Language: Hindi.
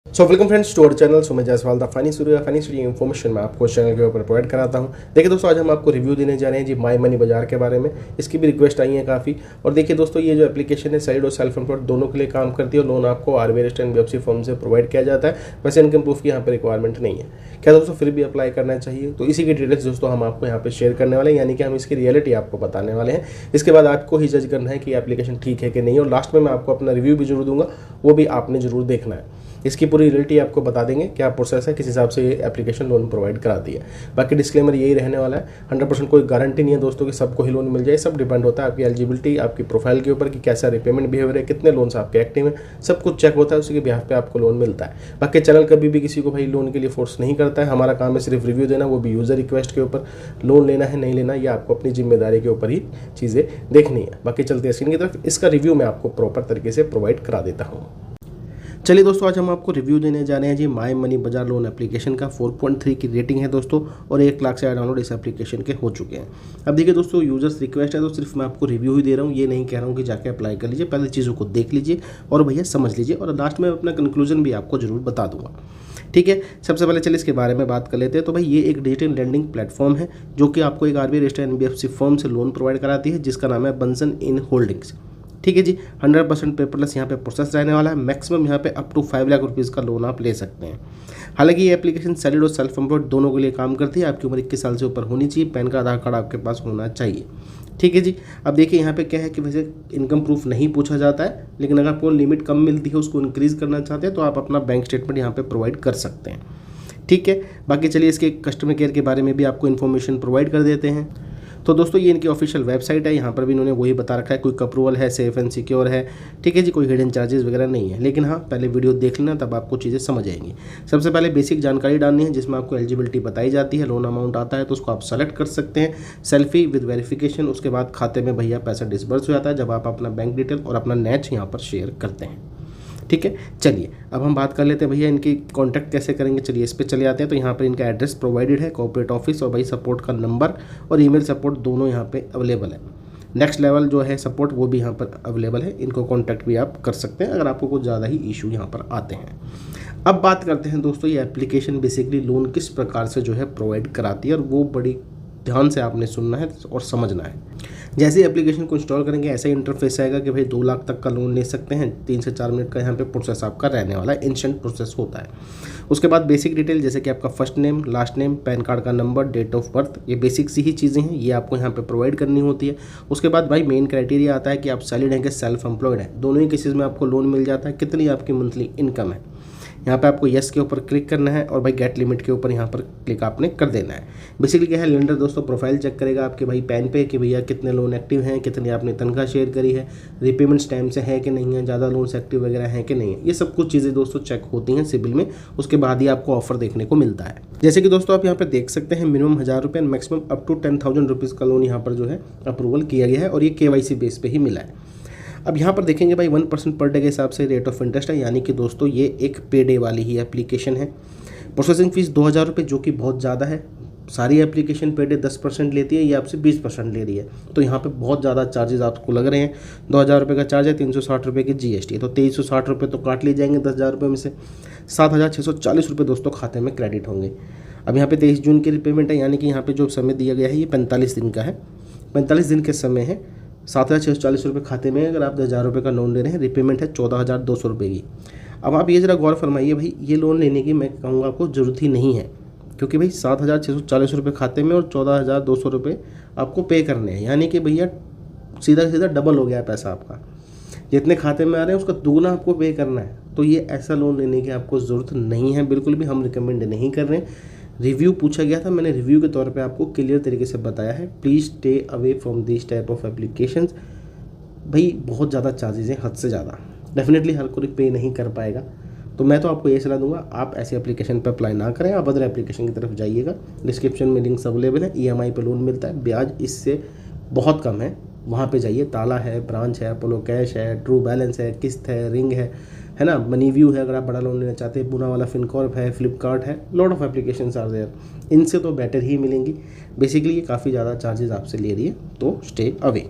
So welcome friends to our channel. So मैं Jaiswal the funny studio information मैं आपको चैनल के ऊपर प्रोवाइड कराता हूं। देखिए दोस्तों, आज हम आपको रिव्यू देने जा रहे हैं जी माई मनी बाजार के बारे में। इसकी भी रिक्वेस्ट आई है काफ़ी। और देखिए दोस्तों, ये जो एप्लीकेशन है सैलरी और सेल्फ एम्प्लॉयड दोनों के लिए काम करती है और लोन आपको आरबीआई रजिस्टर्ड एनबीएफसी फर्म से प्रोवाइड किया जाता है। वैसे इनकम प्रूफ की यहाँ पर रिक्वायरमेंट नहीं है। क्या दोस्तों फिर भी अप्लाई करना चाहिए? तो इसी की डिटेल्स दोस्तों हम आपको यहाँ पे शेयर करने वाले हैं, यानी कि हम इसकी रियलिटी आपको बताने वाले हैं। इसके बाद आपको ही जज करना है कि एप्लीकेशन ठीक है कि नहीं, और लास्ट में मैं आपको अपना रिव्यू भी जरूर दूंगा, वो भी आपने जरूर देखना है। इसकी पूरी रियलिटी आपको बता देंगे, क्या प्रोसेस है, किस हिसाब से ये एप्लीकेशन लोन प्रोवाइड कराती है। बाकी डिस्क्लेमर यही रहने वाला है, 100% कोई गारंटी नहीं है दोस्तों कि सबको ही लोन मिल जाए। सब डिपेंड होता है आपकी एलिजिबिलिटी, आपकी प्रोफाइल के ऊपर कि कैसा रिपेमेंट बिहेवियर है, कितने लोन्स आपके एक्टिव हैं, सब कुछ चेक होता है, उसी के बिहाफ पे आपको लोन मिलता है। बाकी चैनल कभी भी किसी को भाई लोन के लिए फोर्स नहीं करता है। हमारा काम है सिर्फ रिव्यू देना, वो भी यूजर रिक्वेस्ट के ऊपर। लोन लेना है नहीं लेना, ये आपको अपनी जिम्मेदारी के ऊपर ही चीज़ें देखनी है। बाकी चलते हैं स्क्रीन की तरफ, इसका रिव्यू मैं आपको प्रॉपर तरीके से प्रोवाइड करा देता हूँ। चलिए दोस्तों, आज हम आपको रिव्यू देने जा रहे हैं जी माई मनी बाजार लोन एप्लीकेशन का। 4.3 की रेटिंग है दोस्तों, और 1 लाख से ज़्यादा डाउनलोड इस एप्लीकेशन के हो चुके हैं। अब देखिए दोस्तों, यूजर्स रिक्वेस्ट है तो सिर्फ मैं आपको रिव्यू ही दे रहा हूँ, ये नहीं कह रहा हूँ कि जाके अप्लाई कर लीजिए। पहले चीज़ों को देख लीजिए और भैया समझ लीजिए, और लास्ट में अपना कंक्लूजन भी आपको जरूर बता दूंगा। ठीक है, सबसे पहले चलिए इसके बारे में बात कर लेते हैं। तो भाई ये एक डिजिटल लेंडिंग प्लेटफॉर्म है जो कि आपको एक आरबीआई रजिस्टर्ड एनबीएफसी फर्म से लोन प्रोवाइड कराती है, जिसका नाम है बंसन इन होल्डिंग्स। ठीक है जी, 100% पेपरलेस यहाँ पे प्रोसेस रहने वाला है। मैक्सिमम यहाँ पे अप टू 5 लाख रुपीज़ का लोन आप ले सकते हैं। हालांकि ये एप्लीकेशन सैलरीड और सेल्फ एम्प्लॉयड दोनों के लिए काम करती है। आपकी उम्र 21 साल से ऊपर होनी चाहिए, पैन कार्ड आधार कार्ड आपके पास होना चाहिए। ठीक है जी। अब देखिए यहाँ पे क्या है कि वैसे इनकम प्रूफ नहीं पूछा जाता है, लेकिन अगर आपको लिमिट कम मिलती है, उसको इंक्रीज़ करना चाहते हैं तो आप अपना बैंक स्टेटमेंट यहाँ पे प्रोवाइड कर सकते हैं। ठीक है, बाकी चलिए इसके कस्टमर केयर के बारे में भी आपको इन्फॉर्मेशन प्रोवाइड कर देते हैं। तो दोस्तों, ये इनकी ऑफिशियल वेबसाइट है, यहाँ पर भी इन्होंने वही बता रखा है, क्विक अप्रूवल है, सेफ एंड सिक्योर है। ठीक है जी, कोई हिडन चार्जेस वगैरह नहीं है। लेकिन हाँ, पहले वीडियो देख लेना, तब आपको चीज़ें समझ आएंगी। सबसे पहले बेसिक जानकारी डालनी है, जिसमें आपको एलिजिबिलिटी बताई जाती है। लोन अमाउंट आता है तो उसको आप सेलेक्ट कर सकते हैं, सेल्फी विद वेरिफिकेशन। उसके बाद खाते में भैया पैसा डिसबर्स हो जाता है जब आप अपना बैंक डिटेल और अपना नेट यहाँ पर शेयर करते हैं। ठीक है, चलिए अब हम बात कर लेते हैं भैया इनकी कॉन्टैक्ट कैसे करेंगे। चलिए इस पर चले आते हैं। तो यहाँ पर इनका एड्रेस प्रोवाइडेड है, कॉर्पोरेट ऑफिस, और भाई सपोर्ट का नंबर और ईमेल सपोर्ट दोनों यहाँ पे अवेलेबल है। नेक्स्ट लेवल जो है सपोर्ट, वो भी यहाँ पर अवेलेबल है। इनको कॉन्टैक्ट भी आप कर सकते हैं अगर आपको कुछ ज़्यादा ही इशू यहाँ पर आते हैं। अब बात करते हैं दोस्तों, ये एप्लीकेशन बेसिकली लोन किस प्रकार से जो है प्रोवाइड कराती है, और वो बड़ी ध्यान से आपने सुनना है और समझना है। जैसे एप्लीकेशन को इंस्टॉल करेंगे ऐसा ही इंटरफेस आएगा कि भाई 2 लाख तक का लोन ले सकते हैं। 3 से 4 मिनट का यहाँ पे प्रोसेस आपका रहने वाला है, इंस्टेंट प्रोसेस होता है। उसके बाद बेसिक डिटेल जैसे कि आपका first name, last name, pan card का नंबर, डेट ऑफ बर्थ, ये बेसिक सी ही चीज़ें हैं, ये आपको यहाँ पे प्रोवाइड करनी होती है। उसके बाद भाई मेन क्राइटेरिया आता है कि आप सैलरीड हैं कि सेल्फ एम्प्लॉयड है। दोनों ही केसेस में आपको लोन मिल जाता है। कितनी आपकी मंथली इनकम है, यहाँ पे आपको यस के ऊपर क्लिक करना है, और भाई गेट लिमिट के ऊपर यहाँ पर क्लिक आपने कर देना है। बेसिकली क्या है, लेंडर दोस्तों प्रोफाइल चेक करेगा आपके भाई पैन पे कि भैया कितने लोन एक्टिव हैं, कितनी आपने तनख्वाह शेयर करी है, रिपेमेंट्स टाइम से है कि नहीं है, ज़्यादा लोन्स एक्टिव वगैरह हैं कि नहीं है। ये सब कुछ चीज़ें दोस्तों चेक होती हैं सिबिल में। उसके बाद ही आपको ऑफर देखने को मिलता है। जैसे कि दोस्तों आप यहाँ पर देख सकते हैं, मिनिमम 1000 रुपये, मैक्सिमम अप टू 10,000 रुपीज़ का लोन यहाँ पर जो है अप्रूवल किया गया है, और ये KYC बेस पे ही मिला है। अब यहाँ पर देखेंगे भाई 1% पर डे के हिसाब से रेट ऑफ इंटरेस्ट है, यानी कि दोस्तों ये एक पे डे वाली ही एप्लीकेशन है। प्रोसेसिंग फीस 2000 रुपये, जो कि बहुत ज़्यादा है। सारी एप्लीकेशन पे डे 10% लेती है, ये आपसे 20% ले रही है, तो यहाँ पे बहुत ज़्यादा चार्जेस आपको लग रहे हैं। 2000 रुपये का चार्ज है, 360 रुपये की GST, तो 2360 रुपये तो काट लिए जाएंगे 10,000 रुपये में से। 7640 रुपये दोस्तों खाते में क्रेडिट होंगे। अब यहाँ पे 23 जून की रिपेमेंट है, यानी कि यहाँ पे जो समय दिया गया है ये 45 दिन का है। 45 दिन के समय है, 7640 रुपये खाते में। अगर आप 10,000 रुपये का लोन ले रहे हैं, रिपेमेंट है 14,200 रुपये की। अब आप ये ज़रा गौर फरमाइए भाई, ये लोन लेने की मैं कहूँगा आपको ज़रूरत ही नहीं है, क्योंकि भाई 7,640 रुपये खाते में और 14,200 रुपये आपको पे करने हैं, यानी कि भैया सीधा सीधा डबल हो गया पैसा आपका। जितने खाते में आ रहे हैं उसका दुगना आपको पे करना है। तो ये ऐसा लोन लेने की आपको ज़रूरत नहीं है, बिल्कुल भी हम रिकमेंड नहीं कर रहे हैं। रिव्यू पूछा गया था, मैंने रिव्यू के तौर पे आपको क्लियर तरीके से बताया है। Please stay away from this type of applications. भाई बहुत ज़्यादा चार्जेज हैं, हद से ज़्यादा। डेफिनेटली हर कोई पे नहीं कर पाएगा, तो मैं तो आपको ये सलाह दूंगा आप ऐसे एप्लीकेशन पर अप्लाई ना करें, आप अदर एप्लीकेशन की तरफ जाइएगा। डिस्क्रिप्शन में लिंक्स अवेलेबल है। EMI पे लोन मिलता है, ब्याज इससे बहुत कम है, वहाँ पे जाइए। ताला है, ब्रांच है, अपोलो कैश है, ट्रू बैलेंस है, किस्त है, रिंग है ना, मनी व्यू है अगर आप बड़ा लोन लेना चाहते हैं, पूना वाला फिनकॉर्प है, फ्लिपकार्ट है, lot of applications are there. इनसे तो बेटर ही मिलेंगी। बेसिकली ये काफ़ी ज़्यादा चार्जेस आपसे ले रही है, तो स्टे अवे।